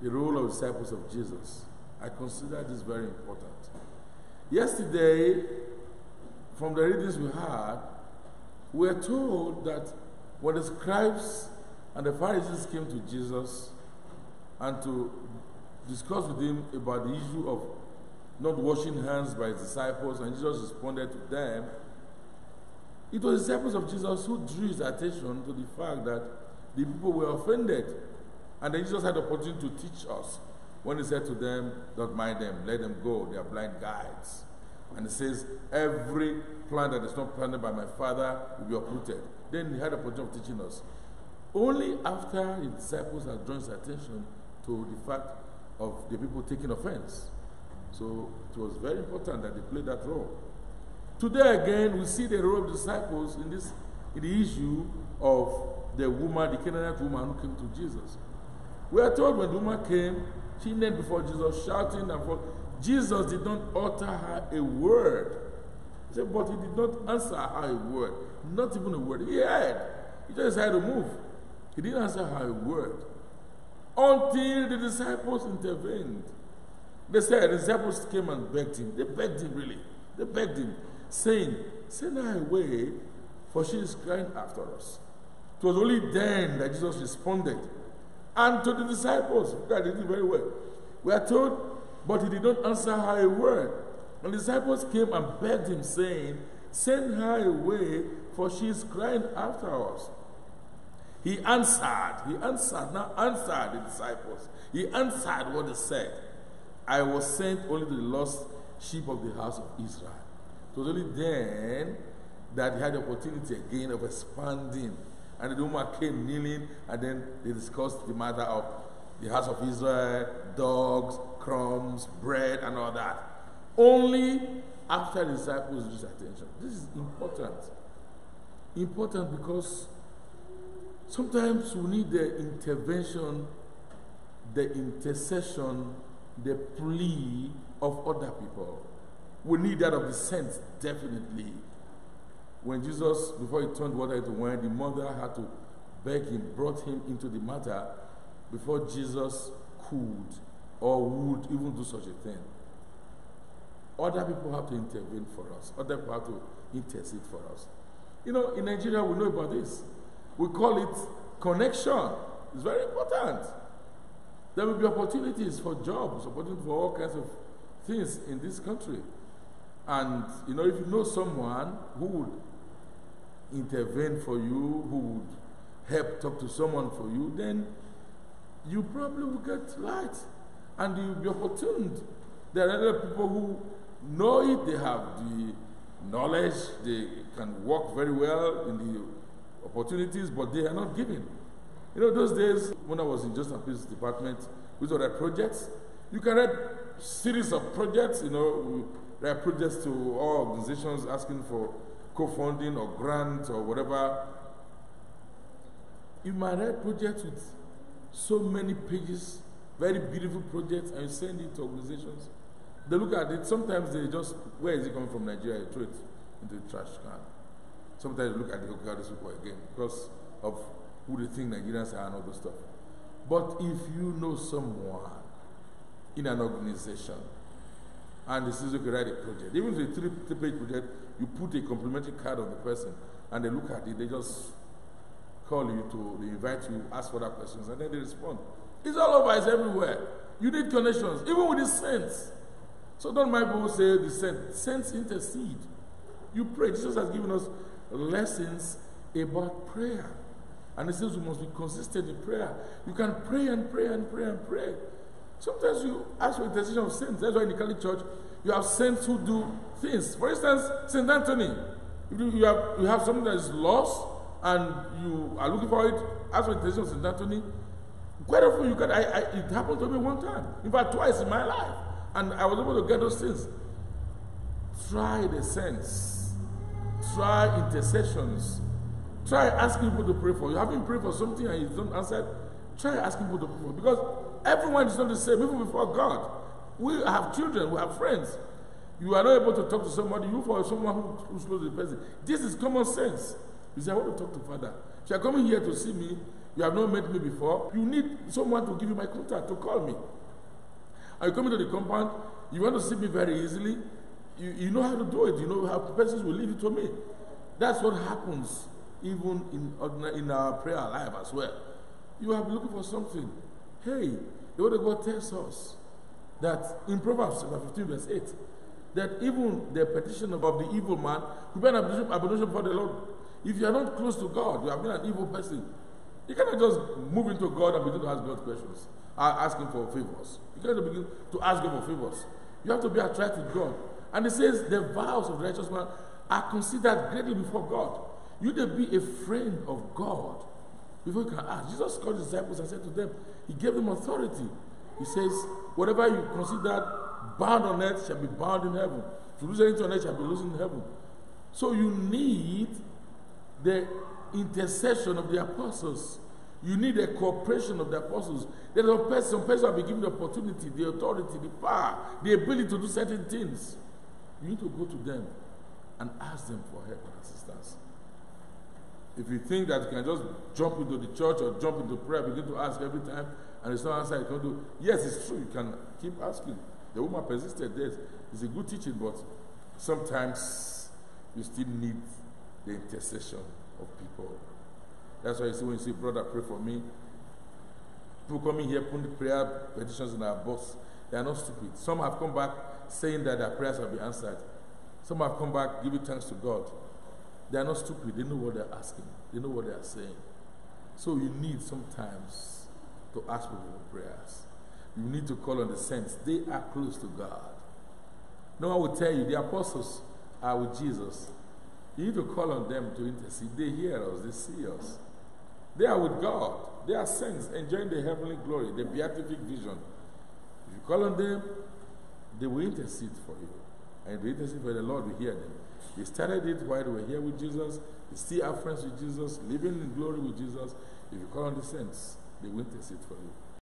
the role of disciples of Jesus. I consider this very important. Yesterday, from the readings we had, we were told that when the scribes and the Pharisees came to Jesus and to discuss with him about the issue of not washing hands by his disciples, and Jesus responded to them, it was the disciples of Jesus who drew his attention to the fact that the people were offended. And then Jesus had the opportunity to teach us when he said to them, don't mind them, let them go, they are blind guides. And he says, every plant that is not planted by my Father will be uprooted. Then he had the opportunity of teaching us. Only after his disciples had drawn his attention to the fact of the people taking offense. So it was very important that they played that role. Today again, we see the role of the disciples in the issue of the woman, the Canaanite woman who came to Jesus. We are told when the woman came, she knelt before Jesus, shouting and falling. Jesus did not utter her a word. He said, but he did not answer her a word. Not even a word. He heard. He just had to move. He didn't answer her a word. Until the disciples intervened. They said, the disciples came and begged him. They begged him, really. They begged him, saying, send her away, for she is crying after us. It was only then that Jesus responded. And to the disciples, God did it very well. We are told, but he did not answer her a word. And the disciples came and begged him, saying, send her away, for she is crying after us. He answered the disciples. He answered what they said. I was sent only to the lost sheep of the house of Israel. It was only then that he had the opportunity again of expanding. And the woman came kneeling, and then they discussed the matter of the house of Israel, dogs, crumbs, bread, and all that. Only after the disciples drew attention. This is important. Important because sometimes we need the intervention, the intercession, the plea of other people. We need that of the saints, definitely. When Jesus, before he turned water into wine, the mother had to beg him, brought him into the matter before Jesus could or would even do such a thing. Other people have to intervene for us. Other people have to intercede for us. You know, in Nigeria, we know about this. We call it connection. It's very important. There will be opportunities for jobs, opportunities for all kinds of things in this country. And, you know, if you know someone who would intervene for you, who would help talk to someone for you, then you probably will get light. And you'll be opportuned. There are other people who know it, they have the knowledge, they can work very well in the opportunities, but they are not giving. You know, those days when I was in Justice and Peace Department, we saw that projects. You can write series of projects, you know, we write projects to all organizations asking for co-funding or grants or whatever. You might write projects with so many pages, very beautiful projects, and you send it to organizations. They look at it, sometimes they just, where is it coming from Nigeria? You throw it into the trash can. Sometimes you look at it, okay, these people again, because of who they think Nigerians are and all this stuff. But if you know someone in an organization, and they say, okay, write a project, even if it's a three-page project, you put a complimentary card on the person, and they look at it, they just call you they invite you, ask for that questions, and then they respond. It's all over, it's everywhere. You need connections, even with the saints. So don't mind people say the saints. Saints intercede. You pray. Jesus has given us lessons about prayer. And he says we must be consistent in prayer. You can pray and pray and pray and pray. Sometimes you ask for intercession of saints. That's why in the Catholic Church, you have saints who do things. For instance, St. Anthony. If you have something that is lost and you are looking for it, ask for intercession of St. Anthony. Quite often you can. It happened to me one time. In fact, twice in my life. And I was able to get those things. Try the saints. Try intercessions. Try asking people to pray for you. Having prayed for something and you don't answer, try asking people to pray for you. Because everyone is not the same, even before God. We have children, we have friends. You are not able to talk to somebody, you for someone who's close to the person. This is common sense. You say, I want to talk to Father. If you are coming here to see me, You have not met me before. You need someone to give you my contact, to call me. And you come into the compound, you want to see me very easily. You know how to do it. You know how persons will leave it to me. That's what happens even in our prayer life as well. You have been looking for something. Hey, the word of God tells us that in Proverbs chapter 15 verse 8, that even the petition of the evil man will be an abomination before the Lord. If you are not close to God, you have been an evil person. You cannot just move into God and begin to ask God questions, ask Him for favors. You cannot begin to ask Him for favors. You have to be attracted to God. And it says the vows of the righteous man are considered greatly before God. You need to be a friend of God before you can ask. Jesus called His disciples and said to them, He gave them authority. He says, whatever you consider bound on earth shall be bound in heaven. If you lose anything on earth shall be loosed in heaven. So you need the intercession of the apostles. You need the cooperation of the apostles. There are some persons have been given the opportunity, the authority, the power, the ability to do certain things. You need to go to them and ask them for help and assistance. If you think that you can just jump into the church or jump into prayer, begin to ask every time, and it's not answered, you can do. Yes, it's true. You can keep asking. The woman persisted. Yes, it's a good teaching, but sometimes you still need the intercession of people. That's why you see when you say, brother, pray for me. People coming here putting prayer petitions in our box. They are not stupid. Some have come back saying that their prayers have been answered. Some have come back giving thanks to God. They are not stupid. They know what they're asking. They know what they are saying. So you need sometimes to ask people for prayers. You need to call on the saints. They are close to God. No one will tell you the apostles are with Jesus. You need to call on them to intercede. They hear us. They see us. They are with God. They are saints enjoying the heavenly glory, the beatific vision. If you call on them, they will intercede for you. And they intercede for the Lord will hear them. They started it while they were here with Jesus. They still are friends with Jesus, living in glory with Jesus. If you call on the saints, they will intercede for you.